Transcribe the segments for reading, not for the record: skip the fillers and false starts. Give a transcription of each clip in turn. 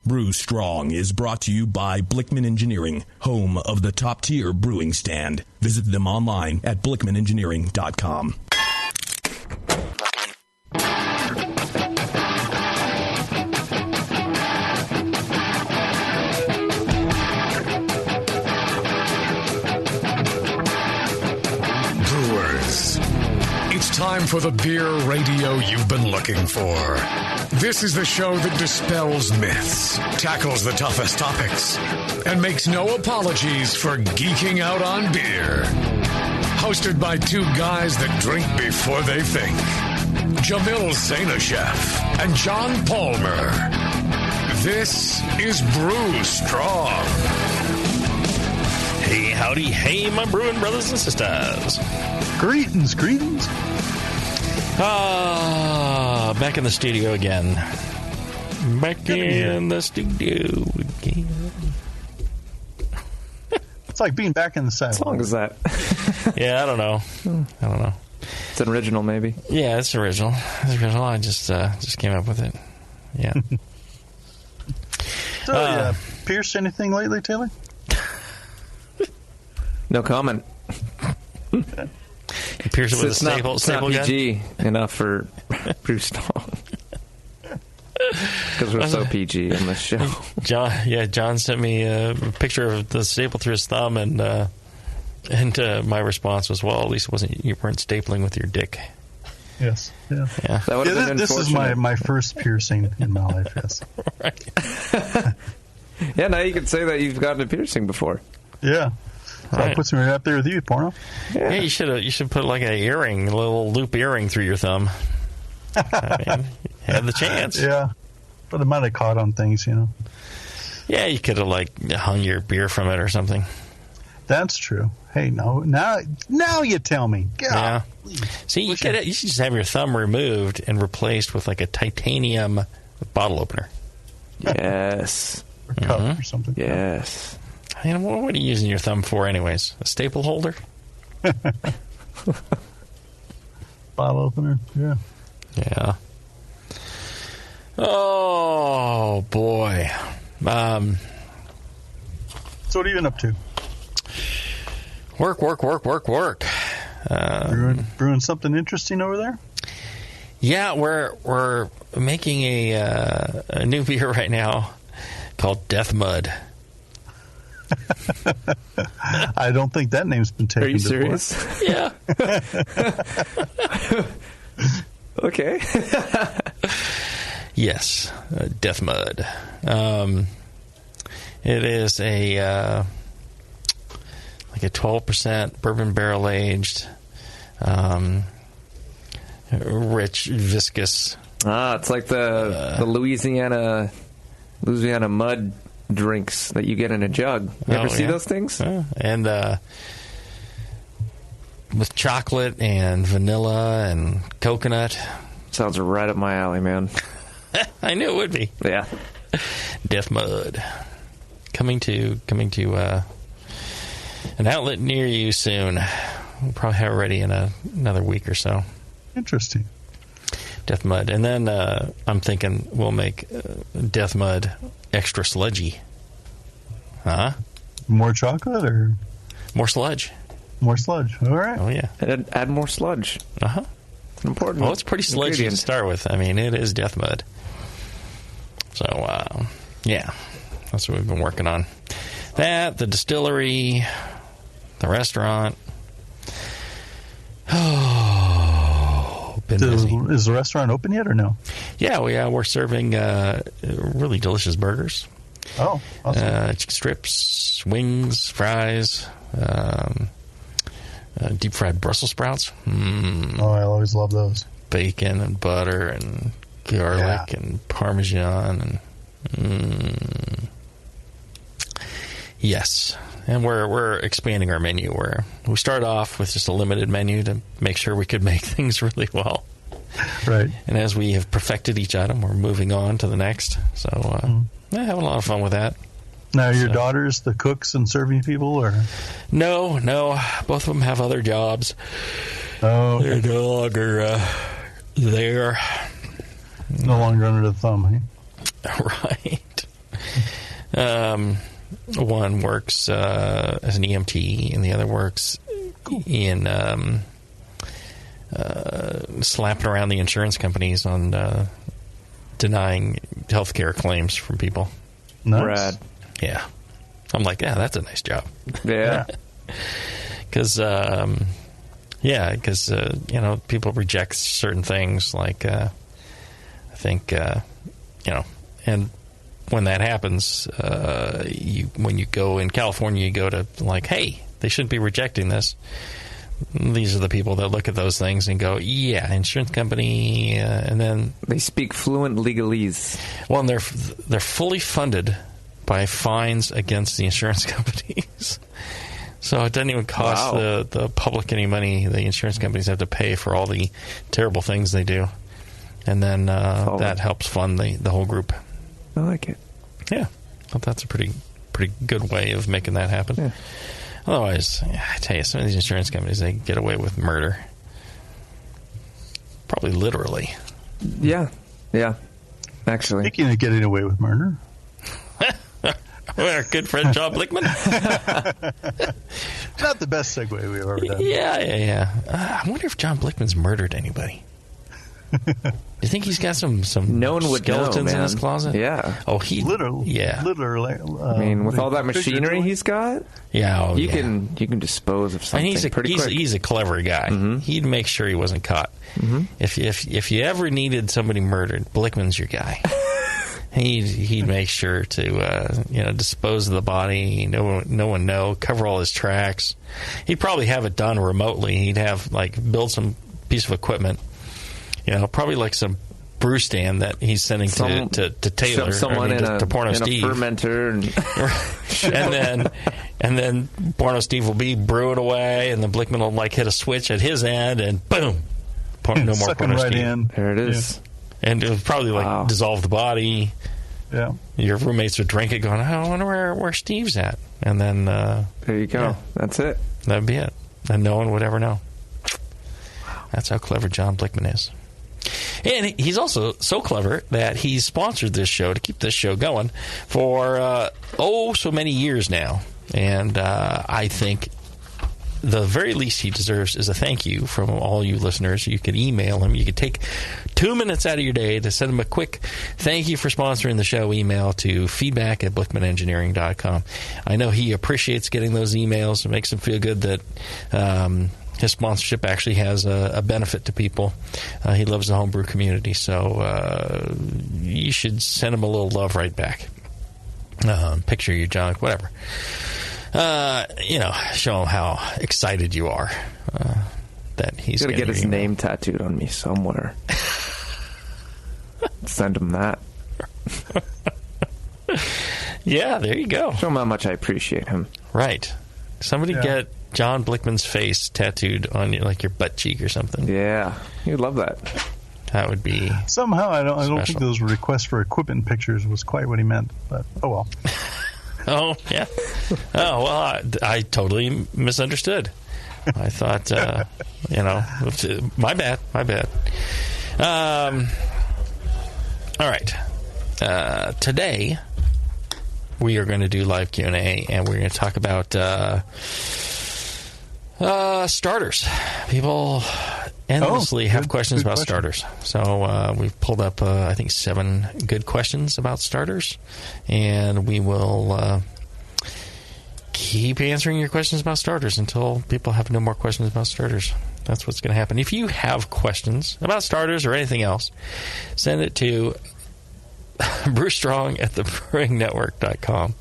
Brew Strong is brought to you by Blickman Engineering, home of the top-tier brewing stand. Visit them online at blickmanengineering.com. Brewers, it's time for the beer radio you've been looking for. This is the show that dispels myths, tackles the toughest topics, and makes no apologies for geeking out on beer. Hosted by two guys that drink before they think. Jamil and John Palmer. This is Brew Strong. Hey, howdy, hey, my brewing brothers and sisters. Greetings. Back in the studio again. Back in the studio again. It's like being back in the saddle. What song is that? Yeah, I don't know. It's an original, maybe. Yeah, it's original. I just came up with it. Yeah. So, pierced anything lately, Taylor? No comment. You pierce it with a staple it's not gun? PG enough for Brew Strong. Because we're so PG on this show. John sent me a picture of the staple through his thumb, and my response was, well, at least you weren't stapling with your dick. Yes. Yeah. That would have been this is my first piercing in my life, yes. Right. Yeah, now you can say that you've gotten a piercing before. Yeah. So Right. that puts me right up there with you, Porno. Yeah, you should put like a little loop earring through your thumb. I mean, you had the chance. Yeah. But it might have caught on things, you know. Yeah, you could have like hung your beer from it or something. That's true. Hey, no. Now you tell me. God. Yeah. See, you should just have your thumb removed and replaced with like a titanium bottle opener. Yes. Or cup or something. Yes. I mean, what are you using your thumb for anyways? A staple holder? Bottle opener, yeah. Yeah. Oh, boy. So what are you been up to? Work. Brewing something interesting over there? Yeah, we're making a new beer right now called Death Mud. I don't think that name's been taken. Are you serious? Yeah. Okay. Yes, Death Mud. It is a 12% bourbon barrel aged, rich, viscous. It's like the Louisiana mud drinks that you get in a jug. You ever see those things? And with chocolate and vanilla and coconut. Sounds right up my alley, man. I knew it would be. Yeah. Death Mud. Coming to an outlet near you soon. We'll probably have it ready in another week or so. Interesting. Death Mud. And then I'm thinking we'll make Death Mud extra sludgy. Huh? More chocolate or? More sludge. More sludge. All right. Oh, yeah. Add more sludge. Uh-huh. It's important. Well, it's pretty sludgy to start with. I mean, it is Death Mud. So, yeah. That's what we've been working on. That, the distillery, the restaurant. Oh, been busy. Is the restaurant open yet or no? Yeah, we're serving really delicious burgers. Oh, awesome. Chicken strips, wings, fries, deep fried Brussels sprouts. Oh, I always love those. Bacon and butter and garlic and Parmesan and yes. And we're expanding our menu. We started off with just a limited menu to make sure we could make things really well. Right. And as we have perfected each item, we're moving on to the next. So having a lot of fun with that. Now, your daughters, the cooks and serving people, or? No. Both of them have other jobs. Oh. They're no longer there. No longer under the thumb, Right. One works as an EMT, and the other works in slapping around the insurance companies on denying healthcare claims from people. Nice. Rad. Yeah. I'm like, yeah, that's a nice job. Yeah. Because, people reject certain things. Like, I think, and when that happens, when you go in California, you go to like, hey, they shouldn't be rejecting this. These are the people that look at those things and go, yeah, insurance company, and then they speak fluent legalese. Well, and they're fully funded by fines against the insurance companies. So it doesn't even cost the public any money. The insurance companies have to pay for all the terrible things they do. And then that helps fund the whole group. I like it. Yeah. Well, that's a pretty good way of making that happen. Yeah. Otherwise, I tell you, some of these insurance companies, they get away with murder. Probably literally. Yeah. Yeah. Actually. Speaking of getting away with murder. Our good friend John Blickman. Not the best segue we've ever done. Yeah. I wonder if John Blickman's murdered anybody. Do you think he's got some no one would skeletons know, in his closet? Yeah. Oh, he literally. Yeah. Literally. I mean, with all that machinery he's got, yeah, you can dispose of something pretty quick. He's a clever guy. Mm-hmm. He'd make sure he wasn't caught. Mm-hmm. If you ever needed somebody murdered, Blickman's your guy. He'd make sure to dispose of the body. No one know. Cover all his tracks. He'd probably have it done remotely. He'd have build some piece of equipment. Probably like some brew stand that he's sending to Taylor, someone to Porno Steve, a fermenter, and then Porno Steve will be brewing away, and then Blickman will hit a switch at his end, and boom, no more Porno right Steve. In. There it is. Yeah. And it would probably dissolve the body. Yeah. Your roommates would drink it, going, I wonder where Steve's at, and then there you go. Yeah. That's it. That'd be it, and no one would ever know. That's how clever John Blickman is. And he's also so clever that he's sponsored this show to keep this show going for, so many years now. And I think the very least he deserves is a thank you from all you listeners. You could email him. You could take 2 minutes out of your day to send him a quick thank you for sponsoring the show email to feedback@blickmanengineering.com. I know he appreciates getting those emails. It makes him feel good that his sponsorship actually has a benefit to people. He loves the homebrew community, so you should send him a little love right back. Picture your junk, whatever. Show him how excited you are that he's going to get his name tattooed on me somewhere. Send him that. Yeah, there you go. Show him how much I appreciate him. Right. Somebody get John Blickman's face tattooed on your butt cheek or something. Yeah, you'd love that. That would be somehow. I don't think those requests for equipment pictures was quite what he meant. But oh well. Oh yeah. Oh well, I totally misunderstood. I thought, my bad. All right. Today we are going to do live Q&A, and we're going to talk about starters. People endlessly have questions about starters. So we've pulled up, I think, 7 good questions about starters, and we will keep answering your questions about starters until people have no more questions about starters. That's what's going to happen. If you have questions about starters or anything else, send it to Brew Strong at thebrewingnetwork.com,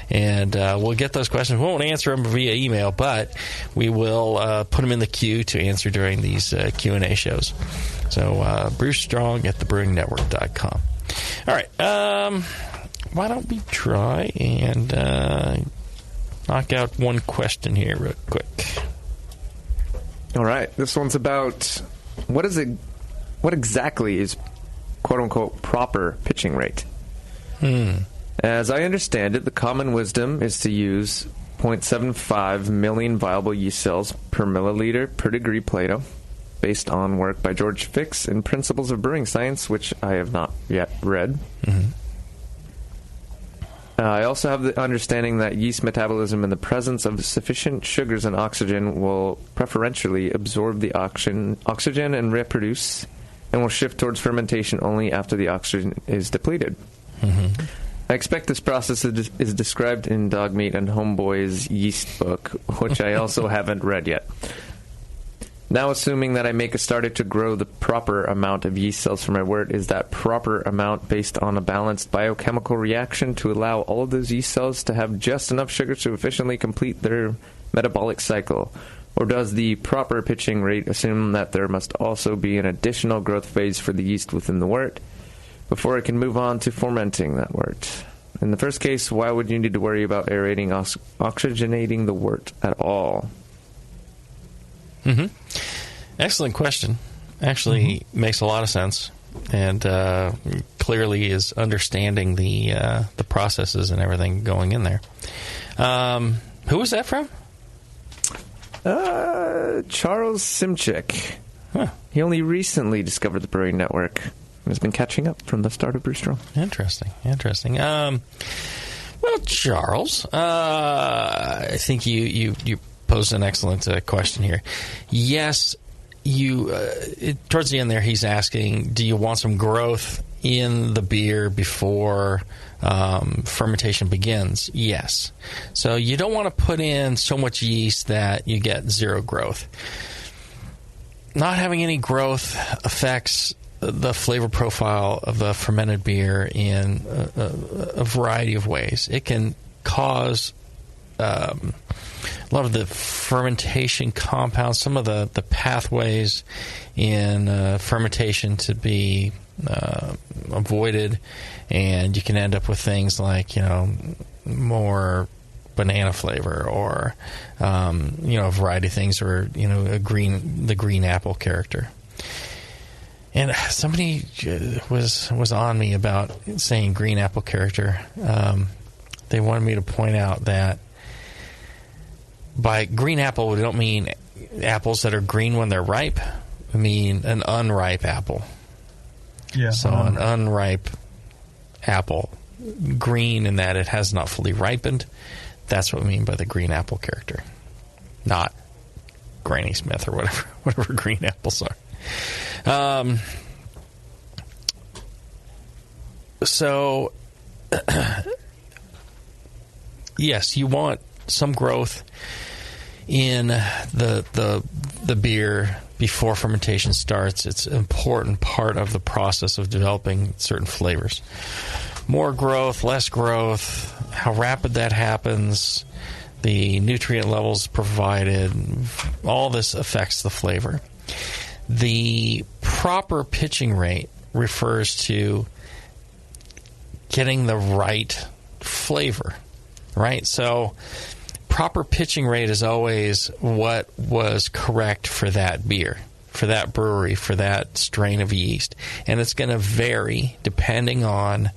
and we'll get those questions. We won't answer them via email, but we will put them in the queue to answer during these Q&A shows. So Brew Strong at thebrewingnetwork.com. All right, why don't we try and knock out one question here real quick. All right, this one's about what exactly is quote-unquote proper pitching rate. As I understand it, the common wisdom is to use 0.75 million viable yeast cells per milliliter per degree Plato, based on work by George Fix in Principles of Brewing Science, which I have not yet read. I also have the understanding that yeast metabolism in the presence of sufficient sugars and oxygen will preferentially absorb the oxygen and reproduce, and will shift towards fermentation only after the oxygen is depleted. Mm-hmm. I expect this process is described in Dog Meat and Homeboy's yeast book, which I also haven't read yet. Now, assuming that I make a starter to grow the proper amount of yeast cells for my wort, is that proper amount based on a balanced biochemical reaction to allow all of those yeast cells to have just enough sugar to efficiently complete their metabolic cycle? Or does the proper pitching rate assume that there must also be an additional growth phase for the yeast within the wort before it can move on to fermenting that wort? In the first case, why would you need to worry about aerating, oxygenating the wort at all? Mm-hmm. Excellent question. Actually, makes a lot of sense, and clearly is understanding the processes and everything going in there. Who was that from? Charles Simchick. Huh. He only recently discovered the Brewing Network and has been catching up from the start of Brew Strong. Interesting. Well, Charles, I think you posed an excellent question here. Yes, towards the end there, he's asking, do you want some growth in the beer before fermentation begins? Yes. So you don't want to put in so much yeast that you get zero growth. Not having any growth affects the flavor profile of the fermented beer in a variety of ways. It can cause a lot of the fermentation compounds, some of the pathways in fermentation to be avoided, and you can end up with things like, more banana flavor or, a variety of things, or, the green apple character. And somebody was on me about saying green apple character. They wanted me to point out that by green apple, we don't mean apples that are green when they're ripe. We mean an unripe apple. Yeah. So an unripe apple, green in that it has not fully ripened. That's what we mean by the green apple character, not Granny Smith or whatever green apples are. So, yes, you want some growth in the beer before fermentation starts. It's an important part of the process of developing certain flavors. More growth, less growth, how rapid that happens, the nutrient levels provided, all this affects the flavor. The proper pitching rate refers to getting the right flavor, right? So proper pitching rate is always what was correct for that beer, for that brewery, for that strain of yeast. And it's going to vary depending on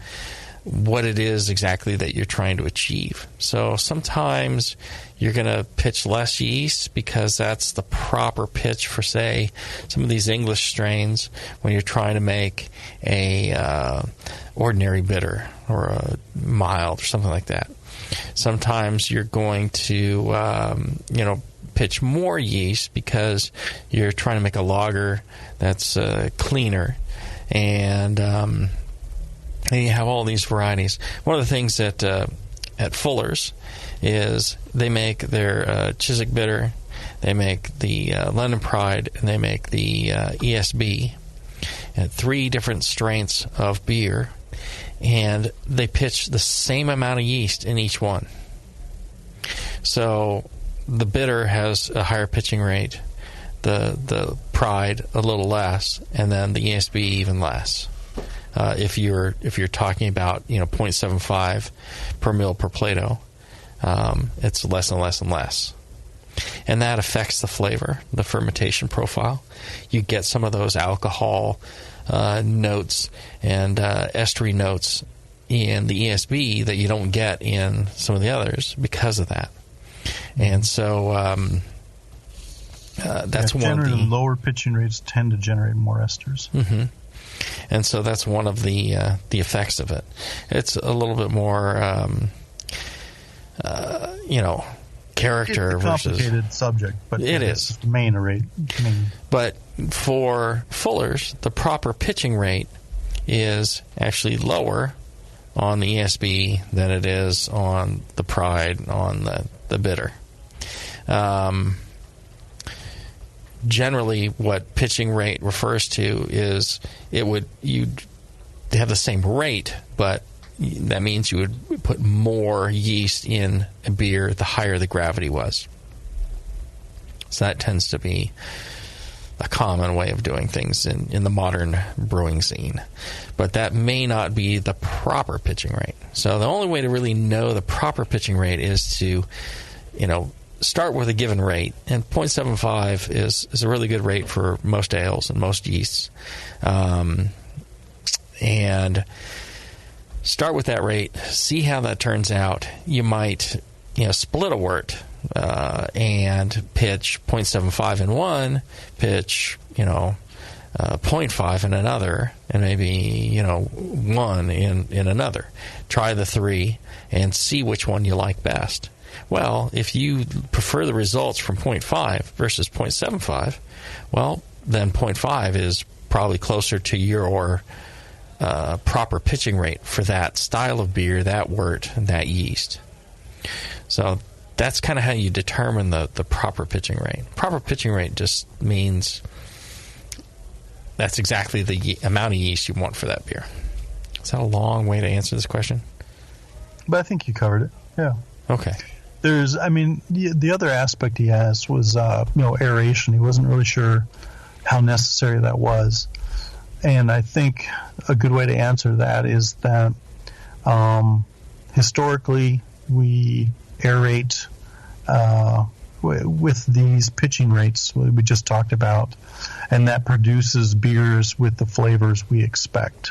what it is exactly that you're trying to achieve. So sometimes you're going to pitch less yeast because that's the proper pitch for, say, some of these English strains when you're trying to make a ordinary bitter or a mild or something like that. Sometimes you're going to, pitch more yeast because you're trying to make a lager that's cleaner, and you have all these varieties. One of the things that at Fuller's is they make their Chiswick Bitter, they make the London Pride, and they make the ESB, and 3 different strains of beer, and they pitch the same amount of yeast in each one. So the bitter has a higher pitching rate, the Pride a little less, and then the ESB even less. If you're talking about 0.75 per mil per Plato, it's less and less and less, and that affects the flavor, the fermentation profile. You get some of those alcohol notes and estery notes in the ESB that you don't get in some of the others because of that. And so that's one of the lower pitching rates tend to generate more esters. Mm-hmm. And so that's one of the effects of it. It's a little bit more, character it's a complicated versus subject, but it is the main rate. But for fullers, the proper pitching rate is actually lower on the ESB than it is on the Pride, on the bitter. Generally, what pitching rate refers to is you'd have the same rate, but that means you would put more yeast in a beer the higher the gravity was. So that tends to be a common way of doing things in the modern brewing scene. But that may not be the proper pitching rate. So the only way to really know the proper pitching rate is to, start with a given rate. And 0.75 is a really good rate for most ales and most yeasts. And start with that rate, see how that turns out. You might, split a wort and pitch 0.75 in one, pitch, 0.5 in another, and maybe, 1 in another. Try the three and see which one you like best. Well, if you prefer the results from 0.5 versus 0.75, well, then 0.5 is probably closer to your proper pitching rate for that style of beer, that wort, and that yeast. So that's kind of how you determine the proper pitching rate. Proper pitching rate just means that's exactly the amount of yeast you want for that beer. Is that a long way to answer this question? But I think you covered it. Yeah. Okay. The other aspect he asked was, aeration. He wasn't really sure how necessary that was. And I think a good way to answer that is that historically we aerate with these pitching rates we just talked about, and that produces beers with the flavors we expect.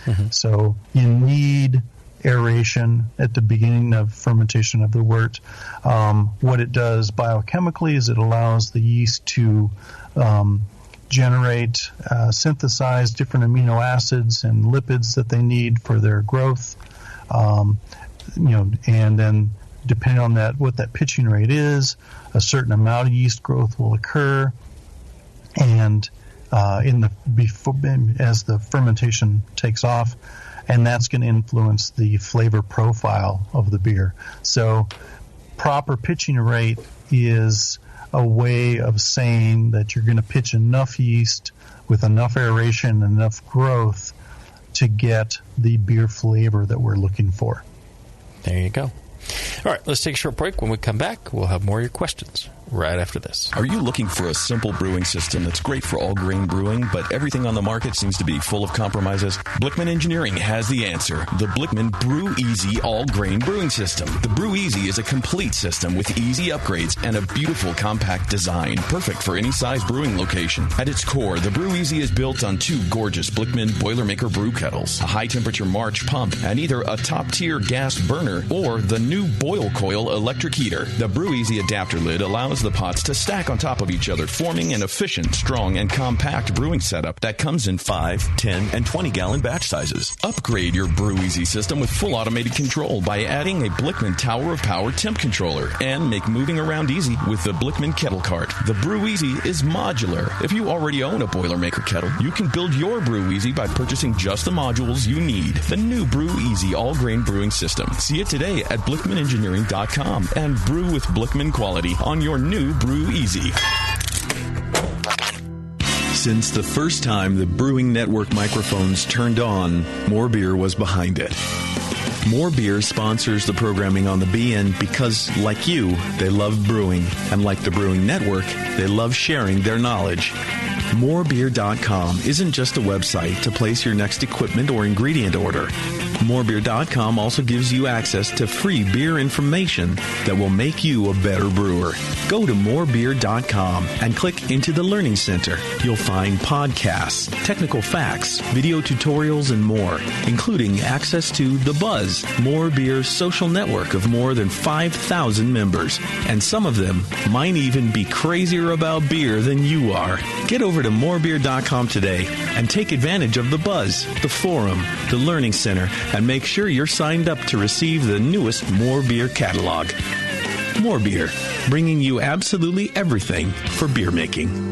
Mm-hmm. So you need aeration at the beginning of fermentation of the wort. What it does biochemically is it allows the yeast to generate, synthesize different amino acids and lipids that they need for their growth. And then depending on what that pitching rate is, a certain amount of yeast growth will occur. And as the fermentation takes off, and that's going to influence the flavor profile of the beer. So proper pitching rate is a way of saying that you're going to pitch enough yeast with enough aeration and enough growth to get the beer flavor that we're looking for. There you go. All right, let's take a short break. When we come back, we'll have more of your questions right after this. Are you looking for a simple brewing system that's great for all grain brewing, but everything on the market seems to be full of compromises? Blickman Engineering has the answer. The Blickman Brew Easy All Grain Brewing System. The Brew Easy is a complete system with easy upgrades and a beautiful compact design, perfect for any size brewing location. At its core, the Brew Easy is built on two gorgeous Blickman Boilermaker brew kettles, a high-temperature March pump, and either a top-tier gas burner or the new Boil Coil electric heater. The Brew Easy adapter lid allows the pots to stack on top of each other, forming an efficient, strong, and compact brewing setup that comes in 5, 10, and 20-gallon batch sizes. Upgrade your Brew Easy system with full automated control by adding a Blickman Tower of Power temp controller, and make moving around easy with the Blickman Kettle Cart. The Brew Easy is modular. If you already own a Boilermaker kettle, you can build your Brew Easy by purchasing just the modules you need. The new Brew Easy all-grain brewing system. See it today at BlickmanEngineering.com and brew with Blickman quality on your new Brew Easy. Since the first time the Brewing Network microphones turned on, More Beer was behind it. More Beer sponsors the programming on the BN because, like you, they love brewing. And like the Brewing Network, they love sharing their knowledge. Morebeer.com isn't just a website to place your next equipment or ingredient order. Morebeer.com also gives you access to free beer information that will make you a better brewer. Go to morebeer.com and click into the Learning Center. You'll find podcasts, technical facts, video tutorials, and more, including access to The Buzz, More Beer's social network of more than 5,000 members. And some of them might even be crazier about beer than you are. Get over to morebeer.com today and take advantage of The Buzz, the forum, the Learning Center, and make sure you're signed up to receive the newest More Beer catalog. More Beer, bringing you absolutely everything for beer making.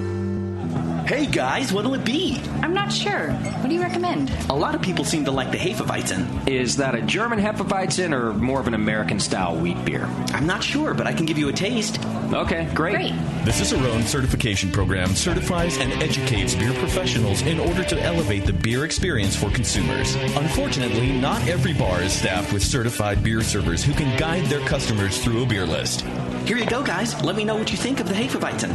Hey guys, what'll it be? I'm not sure. What do you recommend? A lot of people seem to like the Hefeweizen. Is that a German Hefeweizen or more of an American-style wheat beer? I'm not sure, but I can give you a taste. Okay, great. The Cicerone Certification Program certifies and educates beer professionals in order to elevate the beer experience for consumers. Unfortunately, not every bar is staffed with certified beer servers who can guide their customers through a beer list. Here you go, guys. Let me know what you think of the Hefeweizen.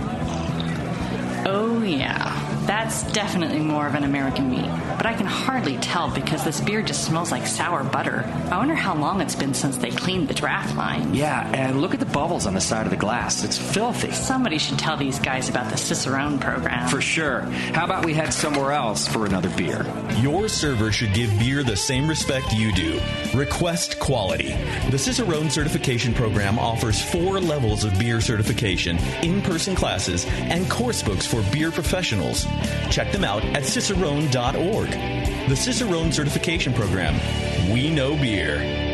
Oh, yeah. That's definitely more of an American meat. But I can hardly tell because this beer just smells like sour butter. I wonder how long it's been since they cleaned the draft line. Yeah, and look at the bubbles on the side of the glass. It's filthy. Somebody should tell these guys about the Cicerone program. For sure. How about we head somewhere else for another beer? Your server should give beer the same respect you do. Request quality. The Cicerone Certification Program offers 4 levels of beer certification, in-person classes, and course books for beer professionals. Check them out at cicerone.org. The Cicerone Certification Program. We know beer.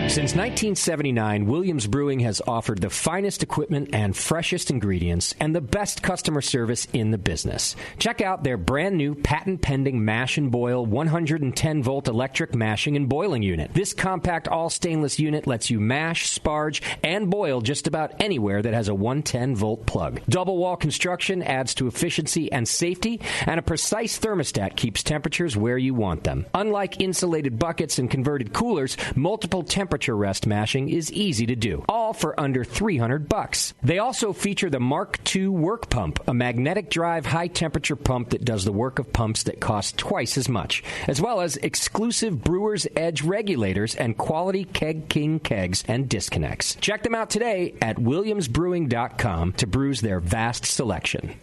Since 1979, Williams Brewing has offered the finest equipment and freshest ingredients and the best customer service in the business. Check out their brand new patent-pending mash and boil 110-volt electric mashing and boiling unit. This compact all-stainless unit lets you mash, sparge, and boil just about anywhere that has a 110-volt plug. Double-wall construction adds to efficiency and safety, and a precise thermostat keeps temperatures where you want them. Unlike insulated buckets and converted coolers, multiple temperature rest mashing is easy to do, all for under $300. They also feature the Mark II work pump, a magnetic drive high-temperature pump that does the work of pumps that cost twice as much, as well as exclusive Brewer's Edge regulators and quality Keg King kegs and disconnects. Check them out today at williamsbrewing.com to brews their vast selection.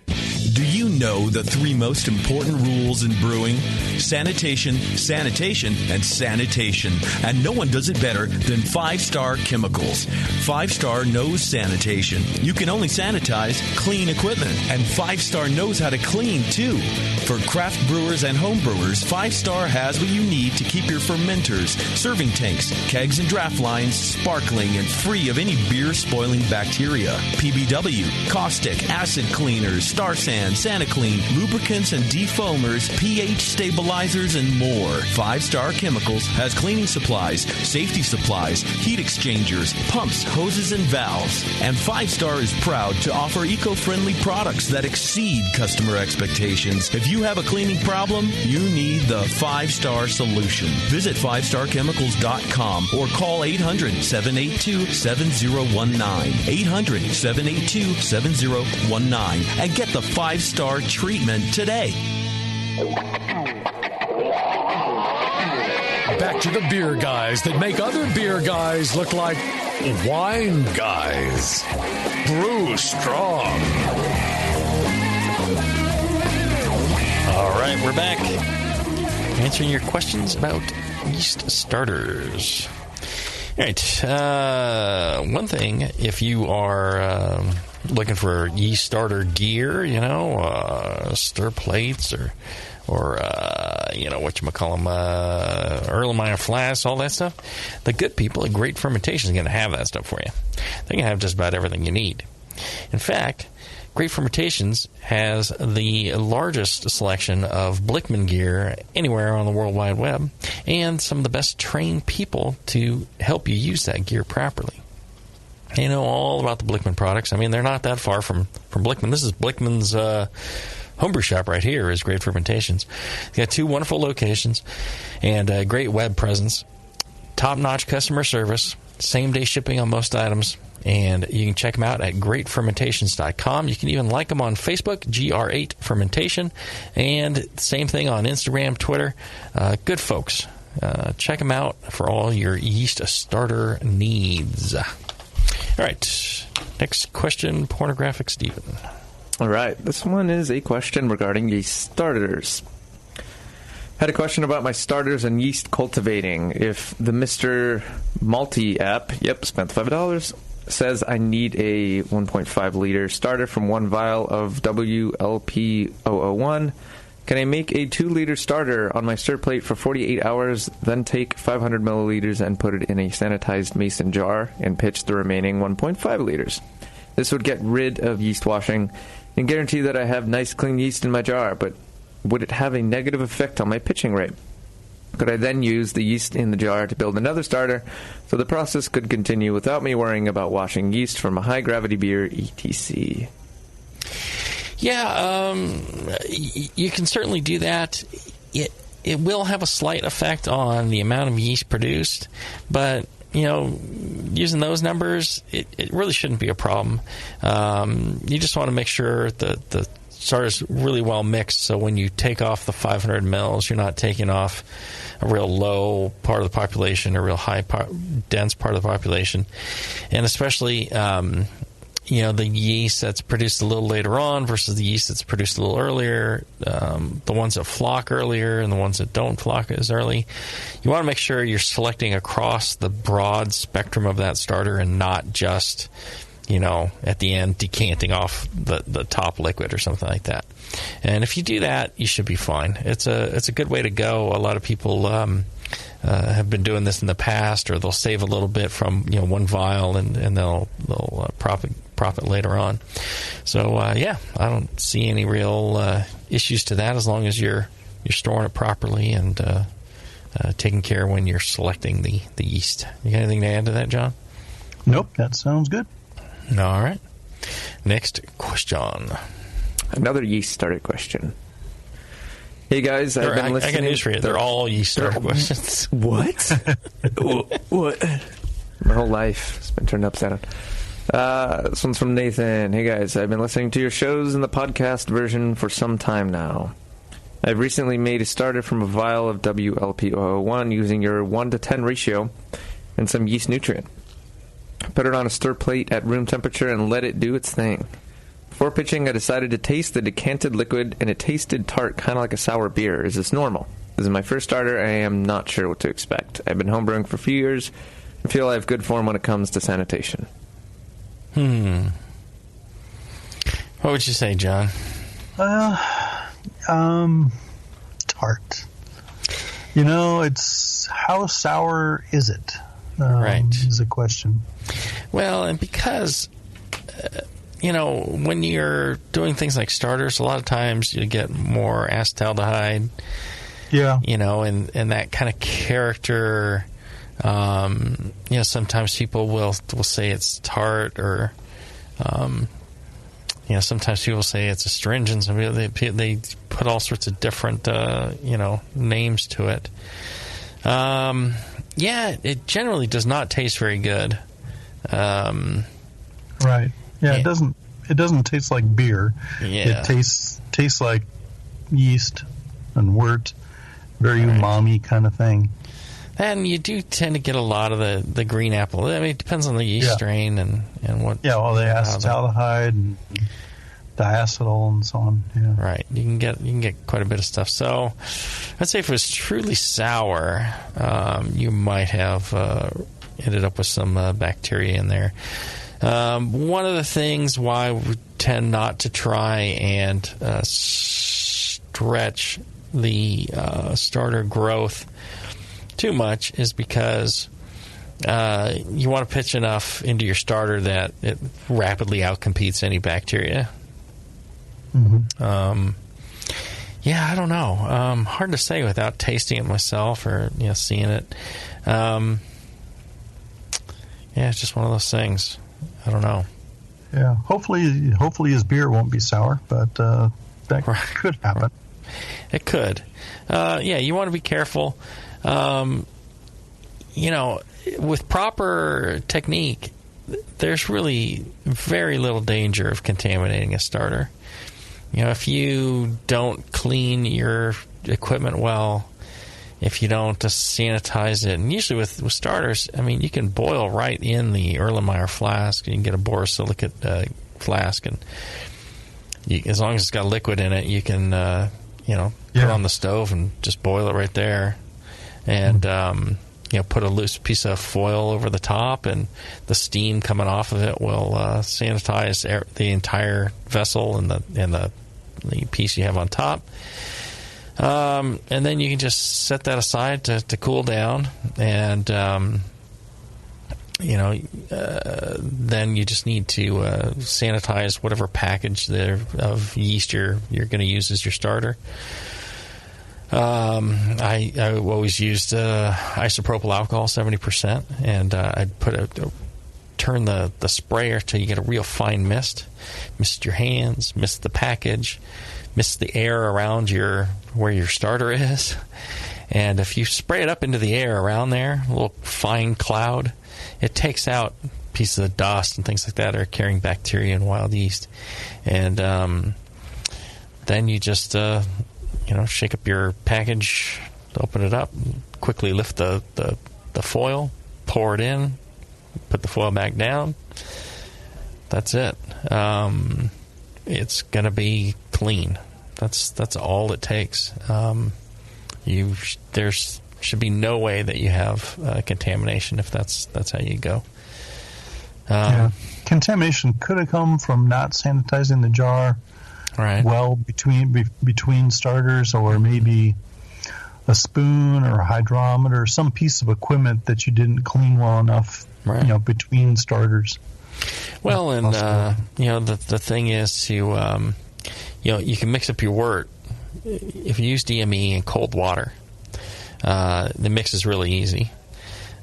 Do you know the 3 most important rules in brewing? Sanitation, sanitation, and sanitation. And no one does it better than 5-Star Chemicals. 5-Star knows sanitation. You can only sanitize clean equipment. And 5-Star knows how to clean, too. For craft brewers and home brewers, 5-Star has what you need to keep your fermenters, serving tanks, kegs, and draft lines sparkling and free of any beer-spoiling bacteria. PBW, caustic, acid cleaners, Star Sand, SaniClean, lubricants and defoamers, pH stabilizers, and more. 5-Star Chemicals has cleaning supplies, safety supplies, heat exchangers, pumps, hoses, and valves. And 5-Star is proud to offer eco-friendly products that exceed customer expectations. If you have a cleaning problem, you need the 5-Star solution. Visit 5starchemicals.com or call 800-782-7019. 800-782-7019 and get the 5-Star treatment today. Back to the beer guys that make other beer guys look like wine guys. Brew Strong. All right, we're back. Answering your questions about yeast starters. All right. One thing, if you are looking for yeast starter gear, stir plates or whatchamacallem, Erlenmeyer flasks, all that stuff, the good people at Great Fermentation is going to have that stuff for you. They're going to have just about everything you need. In fact, Great Fermentations has the largest selection of Blickman gear anywhere on the World Wide Web and some of the best trained people to help you use that gear properly. They know all about the Blickman products. I mean, they're not that far from Blickman. This is Blickman's homebrew shop right here is Great Fermentations. They got 2 wonderful locations and a great web presence, top-notch customer service, same-day shipping on most items, and you can check them out at greatfermentations.com. You can even like them on Facebook, GR8 Fermentation, and same thing on Instagram, Twitter. Good folks. Check them out for all your yeast starter needs. All right. Next question, Pornographic Stephen. All right. This one is a question regarding yeast starters. Had a question about my starters and yeast cultivating. If the Mr. Malty app, spent $5, says I need a 1.5 liter starter from one vial of WLP001, can I make a 2 liter starter on my stir plate for 48 hours, then take 500 milliliters and put it in a sanitized mason jar and pitch the remaining 1.5 liters? This would get rid of yeast washing and guarantee that I have nice clean yeast in my jar, but would it have a negative effect on my pitching rate? Could I then use the yeast in the jar to build another starter so the process could continue without me worrying about washing yeast from a high-gravity beer, etc.? Yeah, you can certainly do that. It will have a slight effect on the amount of yeast produced, but using those numbers, it really shouldn't be a problem. You just want to make sure that the starter's really well mixed, so when you take off the 500 mils, you're not taking off a real low part of the population, a real high dense part of the population. And especially, the yeast that's produced a little later on versus the yeast that's produced a little earlier, the ones that flock earlier and the ones that don't flock as early. You want to make sure you're selecting across the broad spectrum of that starter and not just at the end, decanting off the top liquid or something like that. And if you do that, you should be fine. It's a good way to go. A lot of people have been doing this in the past, or they'll save a little bit from one vial and they'll profit later on. So I don't see any real issues to that as long as you're storing it properly and taking care when you're selecting the yeast. You got anything to add to that, John? Nope, that sounds good. All right. Next question. Another yeast starter question. Hey guys, I've been listening. I got news for you. They're all yeast starter questions. What? What? My whole life has been turned upside down. This one's from Nathan. Hey guys, I've been listening to your shows in the podcast version for some time now. I've recently made a starter from a vial of WLP001 using your 1-to-10 ratio and some yeast nutrient. Put it on a stir plate at room temperature and let it do its thing. Before pitching, I decided to taste the decanted liquid, and it tasted tart, kind of like a sour beer. Is this normal? This is my first starter. I am not sure what to expect. I've been homebrewing for a few years and feel I have good form when it comes to sanitation. What would you say, John? Tart. It's how sour is it? Right. Is a question. Well, and because, when you're doing things like starters, a lot of times you get more acetaldehyde. Yeah. And that kind of character, sometimes people will say it's tart, or, sometimes people say it's astringent. They put all sorts of different, names to it. It generally does not taste very good. Right. Yeah, it doesn't taste like beer. Yeah. It tastes like yeast and wort, very umami kind of thing. And you do tend to get a lot of the green apple. I mean, it depends on the yeast strain and what. Yeah, all the acetaldehyde and diacetyl and so on. Yeah. Right. You can get quite a bit of stuff. So I'd say if it was truly sour, you might have ended up with some bacteria in there. One of the things why we tend not to try and stretch the starter growth too much is because you want to pitch enough into your starter that it rapidly outcompetes any bacteria. Mm-hmm. I don't know. Hard to say without tasting it myself or seeing it. It's just one of those things. I don't know. Yeah, hopefully his beer won't be sour, but that could happen. It could. You want to be careful. With proper technique, there's really very little danger of contaminating a starter. If you don't clean your equipment well, if you don't sanitize it. And usually with starters, I mean, you can boil right in the Erlenmeyer flask. You can get a borosilicate flask, and as long as it's got liquid in it, you can put it on the stove and just boil it right there. And put a loose piece of foil over the top, and the steam coming off of it will sanitize the entire vessel and the piece you have on top. And then you can just set that aside to cool down, and then you just need to sanitize whatever package there of yeast you're going to use as your starter. I always used isopropyl alcohol 70%, and I'd turn the sprayer till you get a real fine mist. Mist your hands, mist the package, mist the air around where your starter is. And if you spray it up into the air around there, a little fine cloud, it takes out pieces of dust and things like that are carrying bacteria and wild yeast. And then you just shake up your package, open it up, quickly lift the foil, pour it in, put the foil back down. That's it. It's going to be clean. That's all it takes. There should be no way that you have contamination if that's how you go. Contamination could have come from not sanitizing the jar. Right. Well, between starters, or maybe a spoon or a hydrometer, or some piece of equipment that you didn't clean well enough, between starters. Well, and the thing is to you can mix up your wort. If you use DME in cold water, the mix is really easy,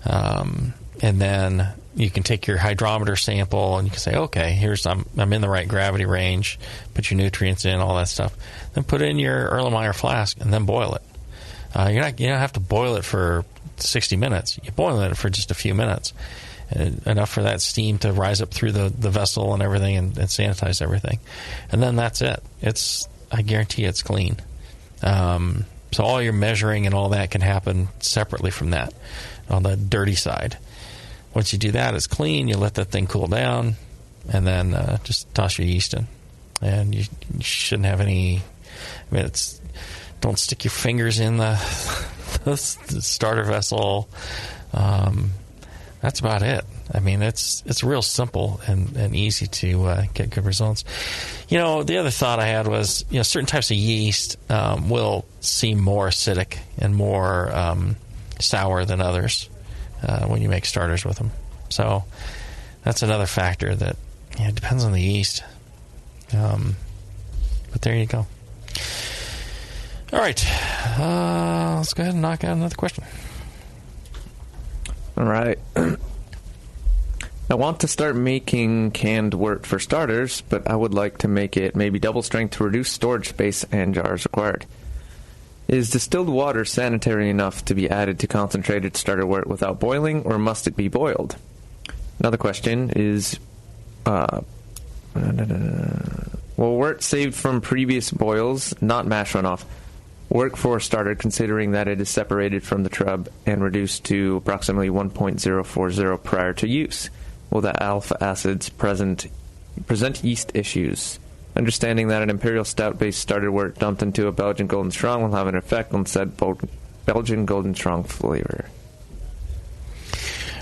and then you can take your hydrometer sample and you can say, okay, I'm in the right gravity range. Put your nutrients in, all that stuff. Then put it in your Erlenmeyer flask and then boil it. You don't have to boil it for 60 minutes. You boil it for just a few minutes, enough for that steam to rise up through the vessel and everything, and sanitize everything. And then that's it. I guarantee it's clean. So all your measuring and all that can happen separately from that on the dirty side. Once you do that, it's clean. You let that thing cool down, and then just toss your yeast in. And you shouldn't have any. Don't stick your fingers in the starter vessel. That's about it. I mean, it's real simple and easy to get good results. The other thought I had was, certain types of yeast will seem more acidic and more sour than others when you make starters with them. So that's another factor that it depends on the yeast. But there you go. All right. Let's go ahead and knock out another question. All right. I want to start making canned wort for starters, but I would like to make it maybe double strength to reduce storage space and jars required. Is distilled water sanitary enough to be added to concentrated starter wort without boiling, or must it be boiled? Another question is, will wort saved from previous boils, not mash runoff, work for a starter considering that it is separated from the trub and reduced to approximately 1.040 prior to use? Will the alpha acids present yeast issues? Understanding that an imperial stout-based starter wort dumped into a Belgian Golden Strong will have an effect on said Belgian Golden Strong flavor.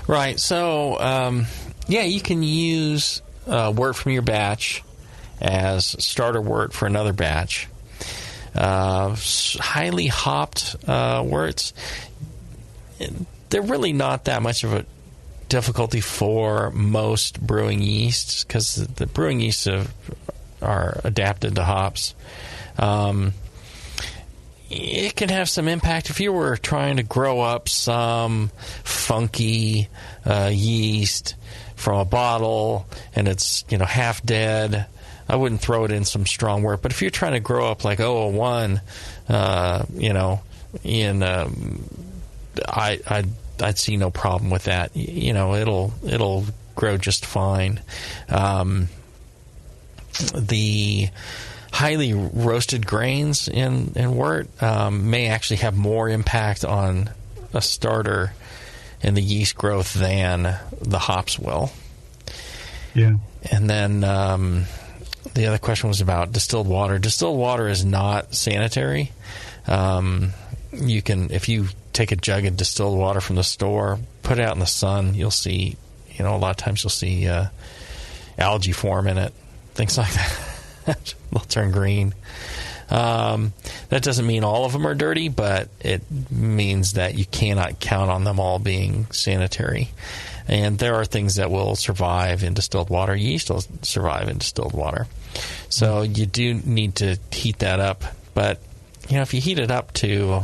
Right. So, you can use wort from your batch as starter wort for another batch. Highly hopped worts, they're really not that much of a difficulty for most brewing yeasts because the brewing yeasts are adapted to hops. It can have some impact if you were trying to grow up some funky yeast from a bottle and it's half dead. I wouldn't throw it in some strong wort, but if you're trying to grow up like 001, I'd see no problem with that. It'll grow just fine. The highly roasted grains in wort may actually have more impact on a starter and the yeast growth than the hops will. Yeah. And then the other question was about distilled water. Distilled water is not sanitary. You can, if you take a jug of distilled water from the store, put it out in the sun, you'll see, a lot of times you'll see algae form in it, things like that. They'll turn green. That doesn't mean all of them are dirty, but it means that you cannot count on them all being sanitary. And there are things that will survive in distilled water. Yeast will survive in distilled water. So you do need to heat that up. But, if you heat it up to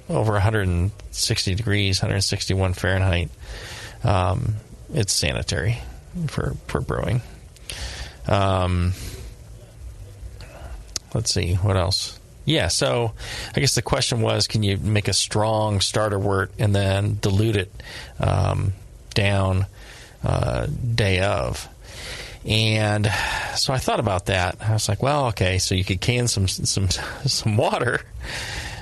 over 160 degrees, 161 Fahrenheit, it's sanitary for brewing. Let's see, what else? Yeah, so I guess the question was, can you make a strong starter wort and then dilute it down day of? And so I thought about that. I was like, well, okay, so you could can some water.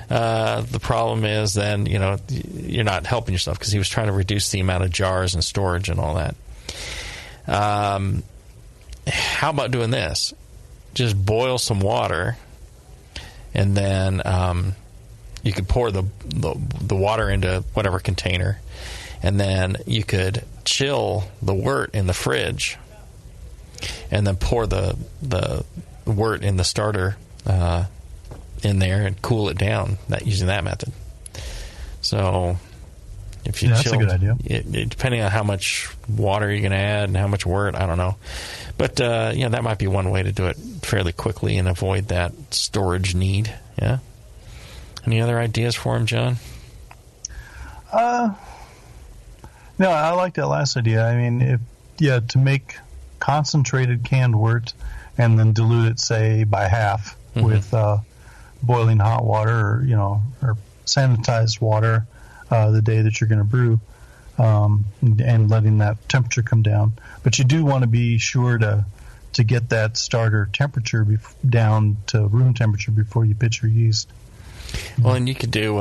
The problem is then, you're not helping yourself, because he was trying to reduce the amount of jars and storage and all that. How about doing this? Just boil some water, and then you could pour the water into whatever container, and then you could chill the wort in the fridge, and then pour the wort in the starter in there and cool it down using that method. So if you that's a good idea. Depending on how much water you're going to add and how much wort, I don't know. But, that might be one way to do it fairly quickly and avoid that storage need. Yeah? Any other ideas for him, John? No, I like that last idea. I mean, to make concentrated canned wort and then dilute it, say, by half with boiling hot water or sanitized water the day that you're going to brew, and letting that temperature come down. But you do want to be sure to get that starter temperature down to room temperature before you pitch your yeast. Well, and you could do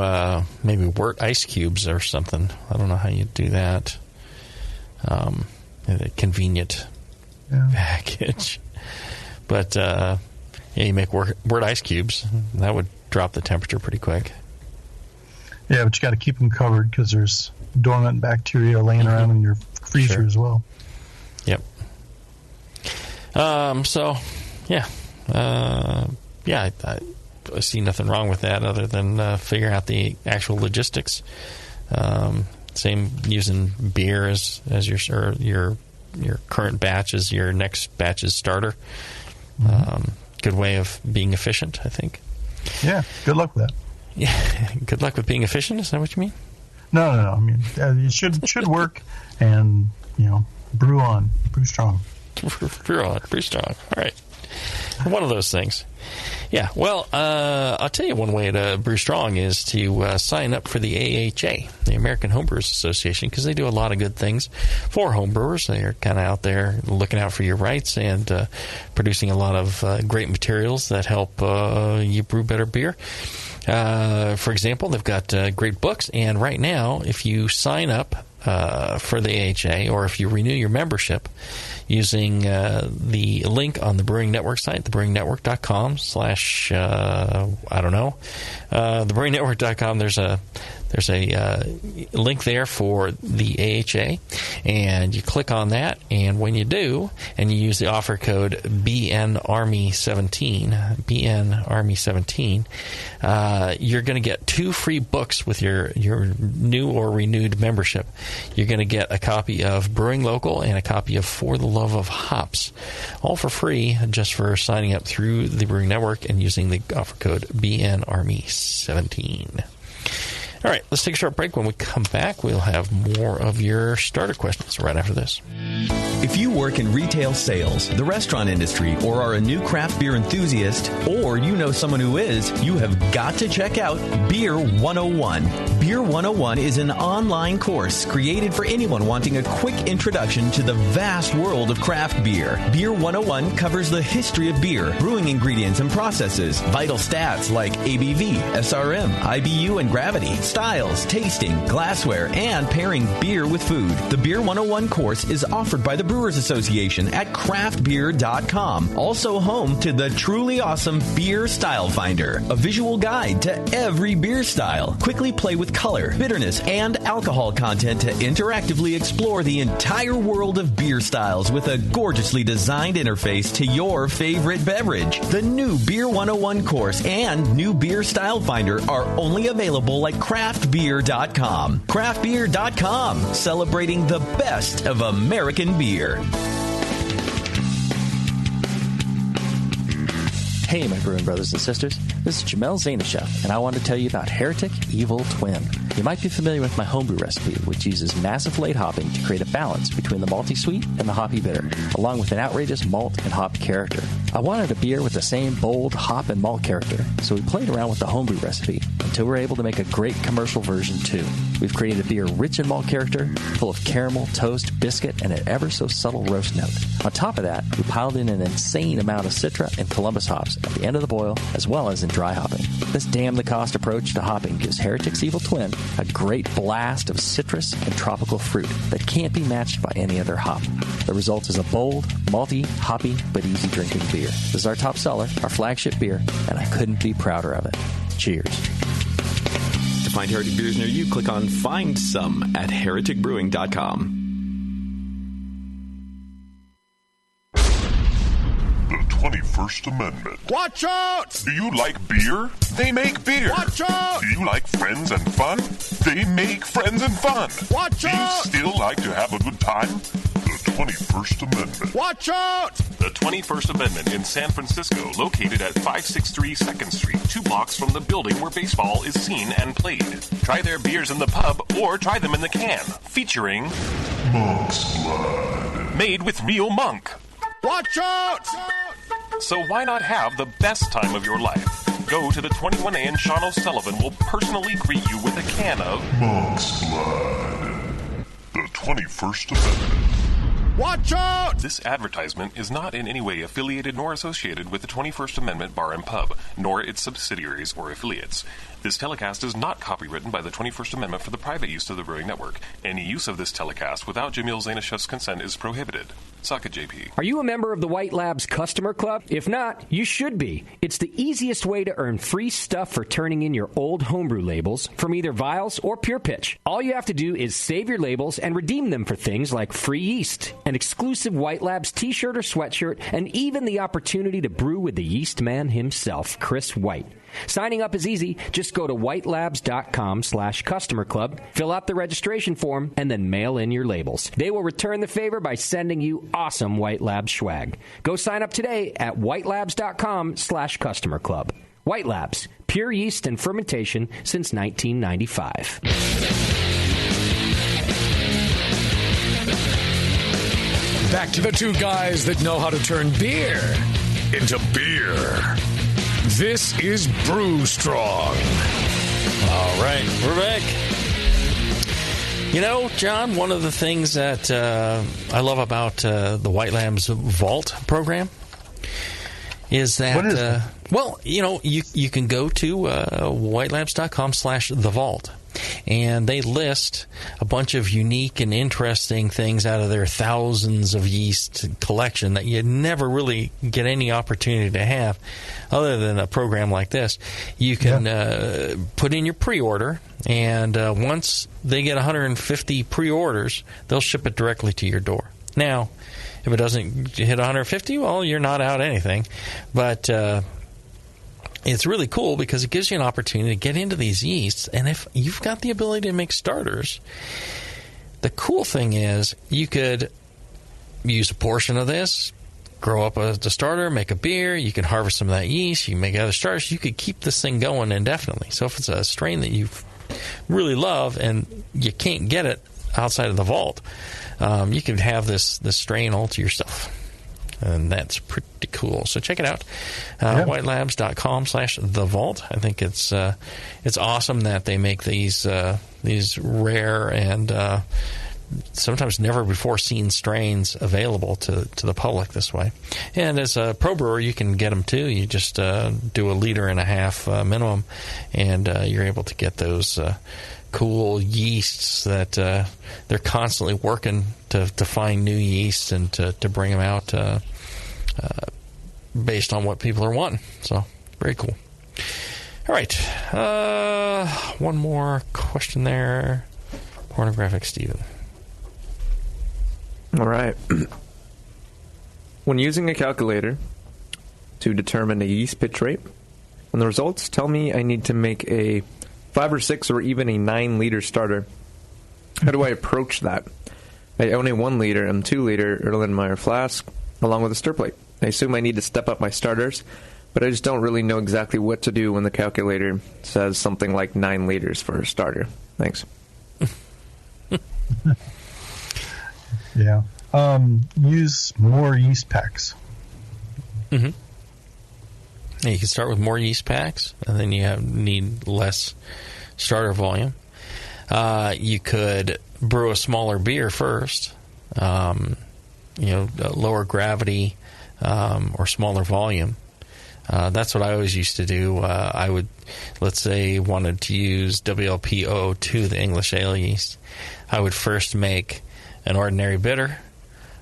maybe wort ice cubes or something. I don't know how you do that. A convenient package. But you make wort ice cubes. That would drop the temperature pretty quick. Yeah, but you got to keep them covered, because there's dormant bacteria laying around in your freezer as well. Yep. I see nothing wrong with that, other than figuring out the actual logistics. Same using beer as your current batch as your next batch's starter. Good way of being efficient, I think. Yeah, good luck with that. Yeah, good luck with being efficient. Is that what you mean? No. I mean, it should work, and brew on, brew strong. Brew on, brew strong. All right, one of those things. Yeah. Well, I'll tell you one way to brew strong is to sign up for the AHA, the American Homebrewers Association, because they do a lot of good things for homebrewers. They are kind of out there looking out for your rights and producing a lot of great materials that help you brew better beer. For example, they've got great books, and right now, if you sign up for the AHA, or if you renew your membership using the link on the Brewing Network site, thebrewingnetwork.com / thebrewingnetwork.com, there's a link there for the AHA, and you click on that, and when you do, and you use the offer code BNARMY17, you're going to get 2 free books with your new or renewed membership. You're going to get a copy of Brewing Local and a copy of For the Love of Hops, all for free, just for signing up through the Brewing Network and using the offer code BNARMY17. All right, let's take a short break. When we come back, we'll have more of your starter questions right after this. If you work in retail sales, the restaurant industry, or are a new craft beer enthusiast, or you know someone who is, you have got to check out Beer 101. Beer 101 is an online course created for anyone wanting a quick introduction to the vast world of craft beer. Beer 101 covers the history of beer, brewing ingredients and processes, vital stats like ABV, SRM, IBU, and gravity, styles, tasting, glassware, and pairing beer with food. The Beer 101 course is offered by the Brewers Association at craftbeer.com. Also home to the truly awesome Beer Style Finder, a visual guide to every beer style. Quickly play with color, bitterness, and alcohol content to interactively explore the entire world of beer styles with a gorgeously designed interface to your favorite beverage. The new Beer 101 course and new Beer Style Finder are only available at craftbeer.com. Craftbeer.com, celebrating the best of American beer. Hey, my brewing brothers and sisters. This is Jamil Zainashev, and I want to tell you about Heretic Evil Twin. You might be familiar with my homebrew recipe, which uses massive late hopping to create a balance between the malty sweet and the hoppy bitter, along with an outrageous malt and hop character. I wanted a beer with the same bold hop and malt character, so we played around with the homebrew recipe until we were able to make a great commercial version too. We've created a beer rich in malt character, full of caramel, toast, biscuit, and an ever so subtle roast note. On top of that, we piled in an insane amount of Citra and Columbus hops at the end of the boil, as well as in dry hopping. This damn-the-cost approach to hopping gives Heretic's Evil Twin a great blast of citrus and tropical fruit that can't be matched by any other hop. The result is a bold, malty, hoppy, but easy-drinking beer. This is our top seller, our flagship beer, and I couldn't be prouder of it. Cheers. To find Heretic beers near you, click on Find Some at hereticbrewing.com. The 21st Amendment. Watch out! Do you like beer? They make beer. Watch out! Do you like friends and fun? They make friends and fun. Watch out! Do you still like to have a good time? The 21st Amendment. Watch out! The 21st Amendment in San Francisco, located at 563 2nd Street, 2 blocks from the building where baseball is seen and played. Try their beers in the pub or try them in the can, featuring Monk's Blood. Made with real monk. Watch out! So why not have the best time of your life? Go to the 21A and Sean O'Sullivan will personally greet you with a can of Monk's Blood. The 21st Amendment. Watch out! This advertisement is not in any way affiliated nor associated with the 21st Amendment Bar and Pub, nor its subsidiaries or affiliates. This telecast is not copywritten by the 21st Amendment for the private use of the Brewing Network. Any use of this telecast without Jamil Zainashev's consent is prohibited. Suck it, JP. Are you a member of the White Labs Customer Club? If not, you should be. It's the easiest way to earn free stuff for turning in your old homebrew labels from either Vials or Pure Pitch. All you have to do is save your labels and redeem them for things like free yeast, an exclusive White Labs t-shirt or sweatshirt, and even the opportunity to brew with the yeast man himself, Chris White. Signing up is easy. Just go to whitelabs.com/customer club, fill out the registration form, and then mail in your labels. They will return the favor by sending you awesome White Labs swag. Go sign up today at whitelabs.com/customer club. White Labs, pure yeast and fermentation since 1995. Back to the two guys that know how to turn beer into beer. This is Brew Strong. All right, we're back. You know, John, one of the things that I love about the White Labs Vault program is that, what is that? Well, you know, you can go to whitelabs.com/thevault. And they list a bunch of unique and interesting things out of their thousands of yeast collection that you never really get any opportunity to have other than a program like this. You can put in your pre-order, and once they get 150 pre-orders, they'll ship it directly to your door. Now, if it doesn't hit 150, well, you're not out anything. But it's really cool because it gives you an opportunity to get into these yeasts. And if you've got the ability to make starters, the cool thing is you could use a portion of this, grow up the starter, make a beer. You can harvest some of that yeast. You can make other starters. You could keep this thing going indefinitely. So if it's a strain that you've really love, and you can't get it outside of the vault, you can have this strain all to yourself. And that's pretty cool. So check it out. whitelabs.com/thevault. I think it's awesome that they make these rare and sometimes never before seen strains available to the public this way. And as a pro brewer, you can get them too. You just do 1.5 liters minimum, and you're able to get those cool yeasts that they're constantly working to find new yeasts and to bring them out based on what people are wanting. So very cool. All right, one more question there. Pornographic Steven. All right. When using a calculator to determine a yeast pitch rate, when the results tell me I need to make a 5 or 6 or even a 9-liter starter, how do I approach that? I own a 1 liter and 2 liter Erlenmeyer flask along with a stir plate. I assume I need to step up my starters, but I just don't really know exactly what to do when the calculator says something like 9 liters for a starter. Thanks. Yeah. Use more yeast packs. Mm-hmm. You can start with more yeast packs, and then you need less starter volume. You could brew a smaller beer first, lower gravity or smaller volume. That's what I always used to do. I would, let's say, wanted to use WLP002, the English ale yeast. I would first make an ordinary bitter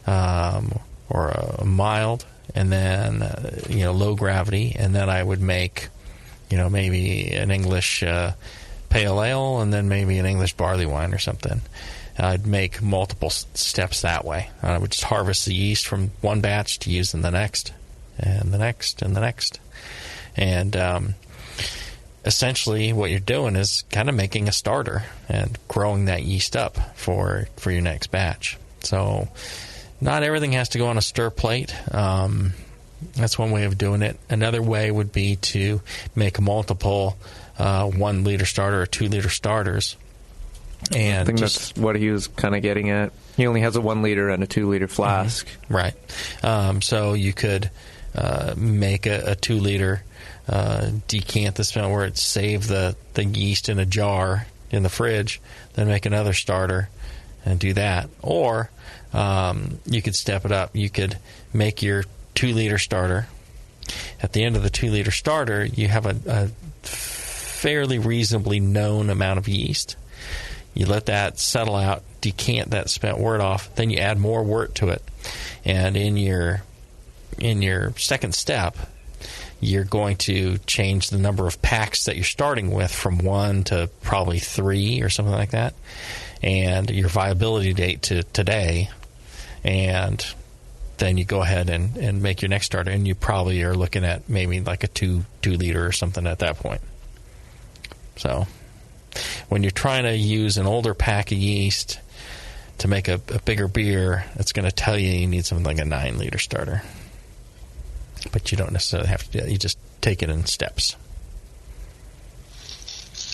or a mild, and then low gravity, and then I would make maybe an English pale ale, and then maybe an English barley wine or something. I'd make multiple steps that way. I would just harvest the yeast from one batch to use in the next, and the next, and the next. And essentially what you're doing is kind of making a starter and growing that yeast up for your next batch. So not everything has to go on a stir plate. That's one way of doing it. Another way would be to make multiple 1 liter starter or 2 liter starters. And I think that's what he was kind of getting at. He only has a 1 liter and a 2 liter flask. Mm-hmm. Right. So you could make a 2 liter, decant the spent where it save the yeast in a jar in the fridge, then make another starter and do that. Or you could step it up. You could make your 2 liter starter. At the end of the 2 liter starter, you have a fairly reasonably known amount of yeast. You let that settle out, decant that spent wort off, then you add more wort to it. And in your second step, you're going to change the number of packs that you're starting with from 1 to probably 3 or something like that, and your viability date to today, and then you go ahead and make your next starter, and you probably are looking at maybe like a 2 liter or something at that point. So when you're trying to use an older pack of yeast to make a bigger beer, it's going to tell you need something like a 9 liter starter. But you don't necessarily have to do that. You just take it in steps.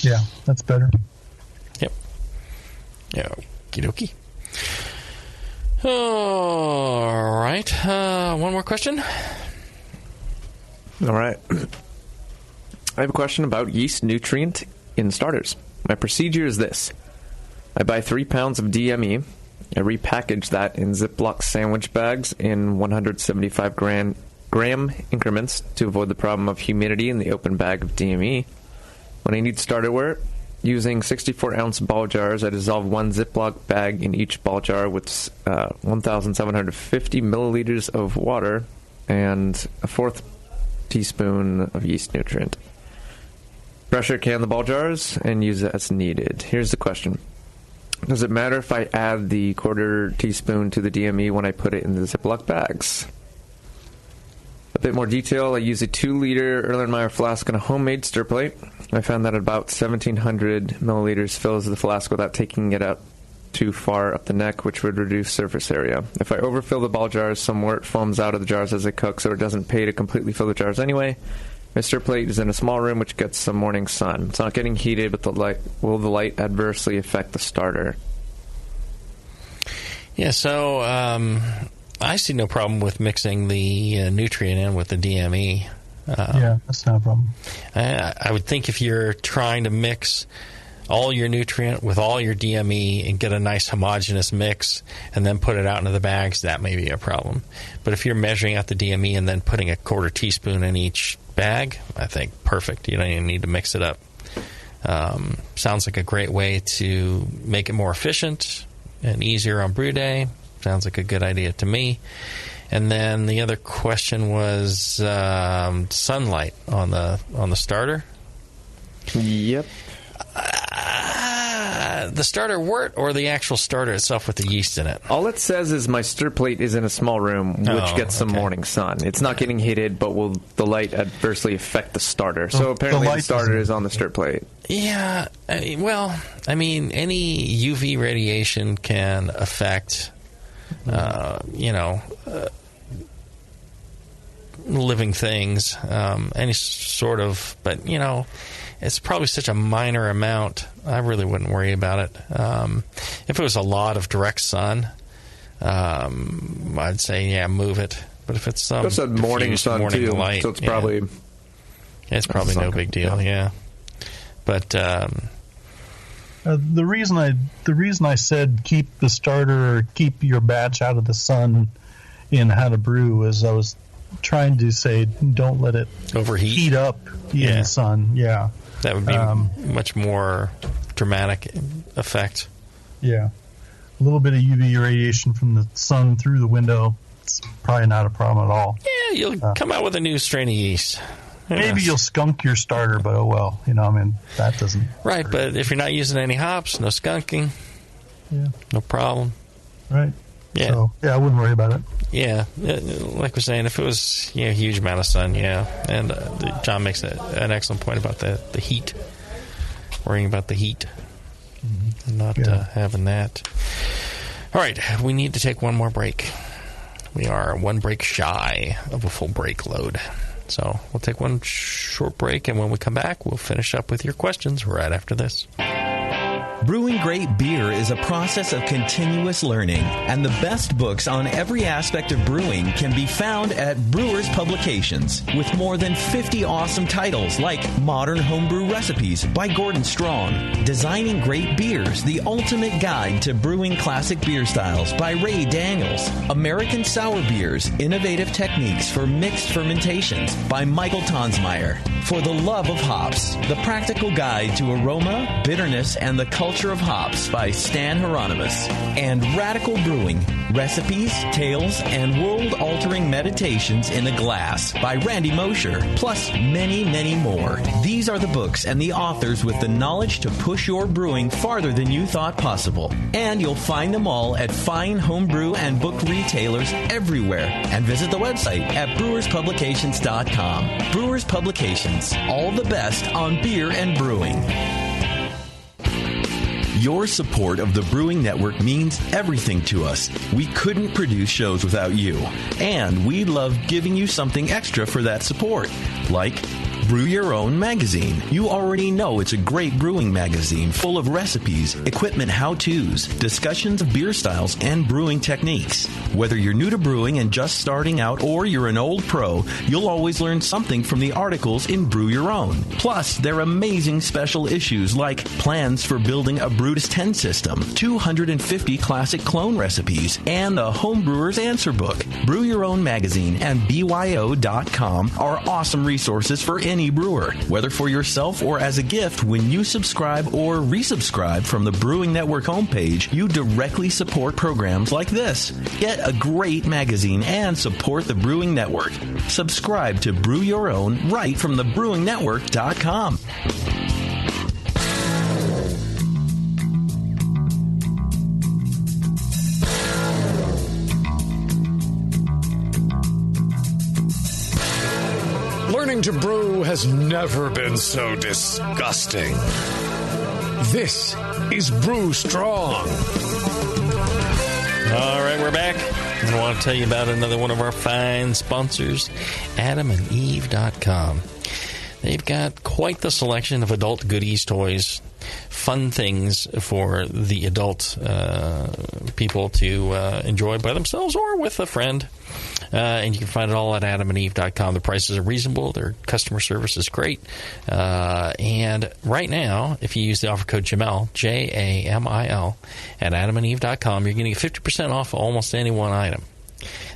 Yeah, that's better. Yep. Yeah, okie dokie. All right. One more question. All right. I have a question about yeast nutrient in starters. My procedure is this. I buy 3 pounds of DME. I repackage that in Ziploc sandwich bags in 175 gram increments to avoid the problem of humidity in the open bag of DME. When I need starterware, using 64-ounce ball jars, I dissolve 1 Ziploc bag in each ball jar with 1,750 milliliters of water and a 1/4 teaspoon of yeast nutrient. Pressure can the ball jars and use it as needed. Here's the question. Does it matter if I add the 1/4 teaspoon to the DME when I put it in the Ziploc bags? A bit more detail, I use a 2 liter Erlenmeyer flask and a homemade stir plate. I found that about 1,700 milliliters fills the flask without taking it out too far up the neck, which would reduce surface area. If I overfill the ball jars, some wort foams out of the jars as they cook, so it doesn't pay to completely fill the jars anyway. My stir plate is in a small room which gets some morning sun. It's not getting heated, but will the light adversely affect the starter? Yeah, so I see no problem with mixing the nutrient in with the DME. Yeah, that's not a problem. I would think if you're trying to mix all your nutrient with all your DME and get a nice homogeneous mix and then put it out into the bags, that may be a problem. But if you're measuring out the DME and then putting a quarter teaspoon in each bag, I think perfect. You don't even need to mix it up. Sounds like a great way to make it more efficient and easier on brew day. Sounds like a good idea to me. And then the other question was sunlight on the starter. Yep. The starter wort or the actual starter itself with the yeast in it? All it says is my stir plate is in a small room which gets some morning sun. It's not getting heated, but will the light adversely affect the starter? So apparently the starter is on the stir plate. Yeah. Any UV radiation can affect, living things, any sort of, but, it's probably such a minor amount, I really wouldn't worry about it. If it was a lot of direct sun, I'd say, move it. But if it's some morning sun morning too, light, so it's probably no big deal. Yeah. But the reason I said keep the starter or keep your batch out of the sun in How to Brew is I was trying to say don't let it heat up in the sun. Yeah. That would be much more dramatic effect. Yeah. A little bit of UV radiation from the sun through the window, it's probably not a problem at all. Yeah, you'll come out with a new strain of yeast. Maybe you'll skunk your starter, but oh well. That doesn't... Right, but if you're not using any hops, no skunking, no problem. Right. Yeah. So, I wouldn't worry about it. Yeah, like we're saying, if it was a huge amount of sun, and John makes an excellent point about the heat, worrying about the heat, and not having that. All right, we need to take one more break. We are one break shy of a full break load. So we'll take one short break, and when we come back, we'll finish up with your questions right after this. Brewing great beer is a process of continuous learning, and the best books on every aspect of brewing can be found at Brewers Publications, with more than 50 awesome titles like Modern Homebrew Recipes by Gordon Strong, Designing Great Beers, the Ultimate Guide to Brewing Classic Beer Styles by Ray Daniels, American Sour Beers, Innovative Techniques for Mixed Fermentations by Michael Tonsmeyer, For the Love of Hops, The Practical Guide to Aroma, Bitterness, and the Culture of Hops by Stan Hieronymus, and Radical Brewing, Recipes, Tales, and World-Altering Meditations in a Glass by Randy Mosher, plus many, many more. These are the books and the authors with the knowledge to push your brewing farther than you thought possible. And you'll find them all at fine homebrew and book retailers everywhere. And visit the website at brewerspublications.com. Brewers Publications, all the best on beer and brewing. Your support of the Brewing Network means everything to us. We couldn't produce shows without you. And we love giving you something extra for that support, like Brew Your Own magazine. You already know it's a great brewing magazine full of recipes, equipment how-tos, discussions of beer styles, and brewing techniques. Whether you're new to brewing and just starting out or you're an old pro, you'll always learn something from the articles in Brew Your Own. Plus, there are amazing special issues like plans for building a Brutus 10 system, 250 classic clone recipes, and a Homebrewer's Answer Book. Brew Your Own magazine and BYO.com are awesome resources for any brewer, whether for yourself or as a gift. When you subscribe or resubscribe from the Brewing Network homepage, you directly support programs like this. Get a great magazine and support the Brewing Network. Subscribe to Brew Your Own right from thebrewingnetwork.com. Learning to brew has never been so disgusting. This is Brew Strong. All right, we're back. And I want to tell you about another one of our fine sponsors, AdamandEve.com. They've got quite the selection of adult goodies, toys, fun things for the adult people to enjoy by themselves or with a friend. And you can find it all at AdamandEve.com. The prices are reasonable. Their customer service is great. And right now, if you use the offer code JAMIL, Jamil, at AdamandEve.com, you're going to get 50% off almost any one item.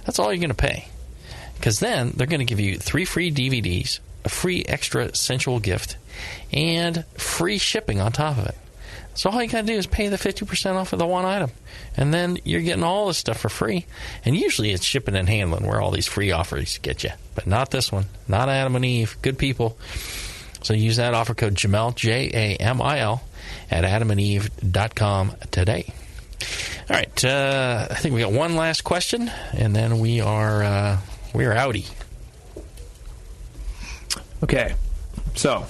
That's all you're going to pay. Because then they're going to give you 3 free DVDs, a free extra sensual gift, and free shipping on top of it. So all you got to do is pay the 50% off of the one item. And then you're getting all this stuff for free. And usually it's shipping and handling where all these free offers get you. But not this one. Not Adam and Eve. Good people. So use that offer code JAMIL, Jamil, at adamandeve.com today. All right. I think we got one last question, and then we are outie. Okay. So,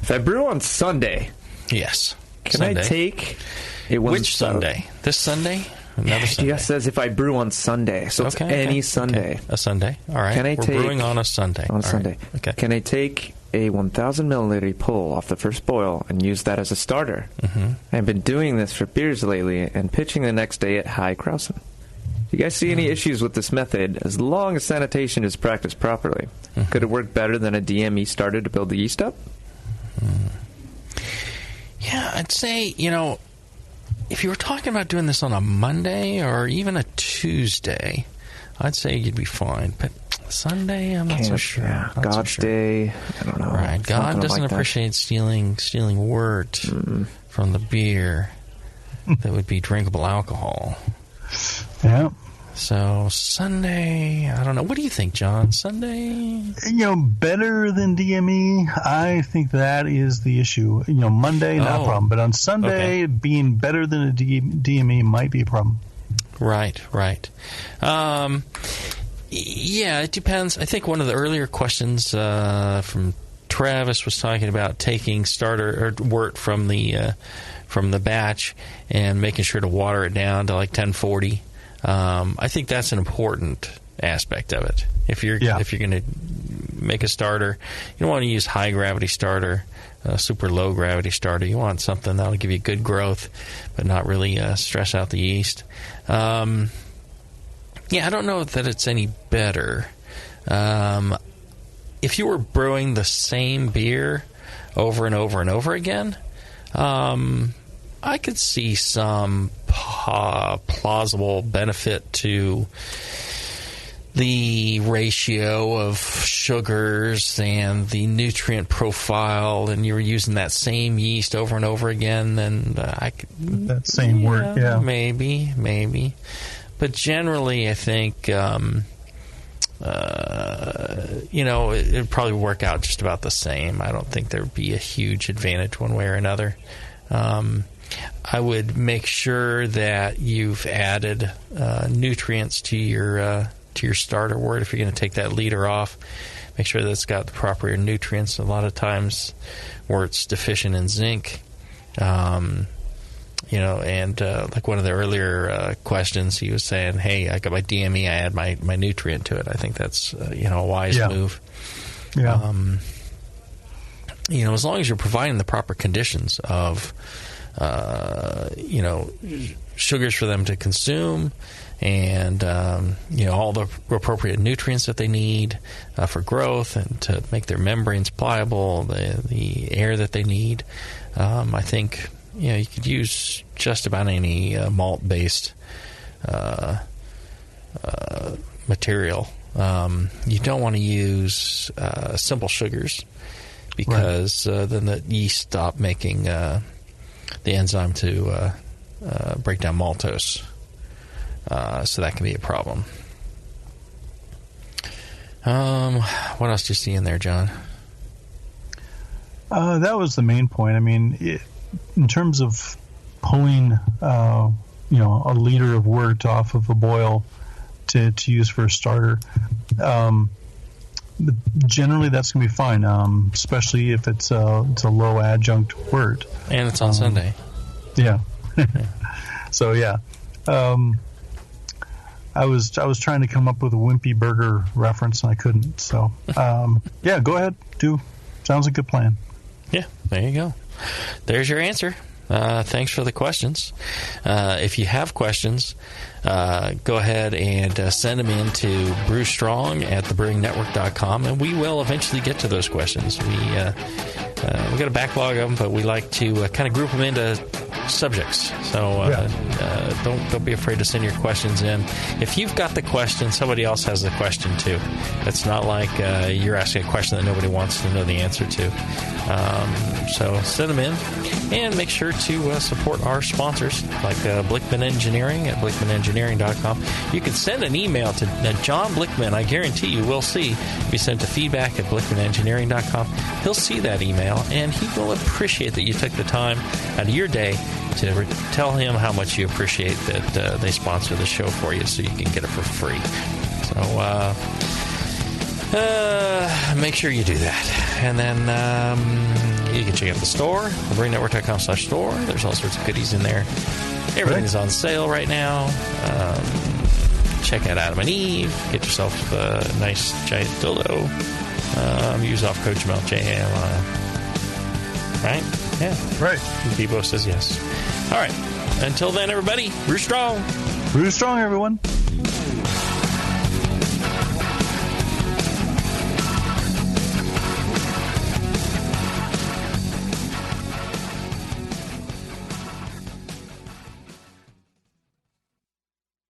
if I brew on Sunday... Yes. Can Sunday. I take a Which Sunday? This Sunday? Another Sunday? Yes, says if I brew on Sunday. So it's any Sunday. Okay. A Sunday. All right. Can I We're take, brewing on a Sunday. On a All Sunday. Right. Okay. Can I take a 1,000 milliliter pull off the first boil and use that as a starter? Mm-hmm. I've been doing this for beers lately and pitching the next day at high Krausen. Do you guys see any issues with this method as long as sanitation is practiced properly? Mm-hmm. Could it work better than a DME starter to build the yeast up? Yeah, I'd say, if you were talking about doing this on a Monday or even a Tuesday, I'd say you'd be fine. But Sunday, I'm not so sure. Yeah, God's Day, I don't know. Right, It's God doesn't appreciate stealing wort from the beer that would be drinkable alcohol. Yeah. So Sunday, I don't know. What do you think, John? Sunday? Better than DME, I think that is the issue. Monday, not a problem. But on Sunday, being better than a DME might be a problem. Right. Yeah, it depends. I think one of the earlier questions from Travis was talking about taking starter or wort from the batch and making sure to water it down to like 1040. I think that's an important aspect of it. If you're going to make a starter, you don't want to use high gravity starter, super low gravity starter. You want something that'll give you good growth, but not really stress out the yeast. I don't know that it's any better. If you were brewing the same beer over and over and over again, I could see some plausible benefit to the ratio of sugars and the nutrient profile, and you're using that same yeast over and over again, then I could... That same wort, yeah. Maybe. But generally, I think, it'd probably work out just about the same. I don't think there'd be a huge advantage one way or another. I would make sure that you've added nutrients to your starter wort. If you're going to take that leader off, make sure that it's got the proper nutrients. A lot of times wort's deficient in zinc. Like one of the earlier questions, he was saying, hey, I got my DME, I add my nutrient to it. I think that's, a wise move. Yeah. As long as you're providing the proper conditions of, sugars for them to consume and, all the appropriate nutrients that they need for growth and to make their membranes pliable, the air that they need. I think, you could use just about any malt-based material. You don't want to use simple sugars because then the yeast stop making the enzyme to break down maltose. So that can be a problem. What else do you see in there, John? That was the main point. I mean, in terms of pulling, a liter of wort off of a boil to use for a starter, generally that's going to be fine, especially if it's a low adjunct wort. And it's on Sunday. Yeah. So, yeah. I was trying to come up with a Wimpy Burger reference and I couldn't. So yeah, go ahead. Sounds like a good plan. Yeah, there you go. There's your answer. Thanks for the questions. If you have questions, go ahead and send them in to Brew Strong at thebrewingnetwork.com, and we will eventually get to those questions. We got a backlog of them, but we like to kind of group them into subjects. So don't be afraid to send your questions in. If you've got the question, somebody else has the question too. It's not like you're asking a question that nobody wants to know the answer to. So send them in, and make sure to support our sponsors like Blickman Engineering at blickmanengineering.com. You can send an email to John Blickman. I guarantee you will see. If you send to feedback at blickmanengineering.com, he'll see that email, and he will appreciate that you took the time out of your day to tell him how much you appreciate that they sponsor the show for you, so you can get it for free. So make sure you do that. And then you can check out the store, thebrewingnetwork.com/store. There's all sorts of goodies in there. Everything is on sale right now. Check out Adam and Eve. Get yourself a nice giant dildo. Use off code Jamil, JAM. Right? Yeah. Right. Bebo says yes. All right. Until then, everybody, brew strong. Brew strong, everyone.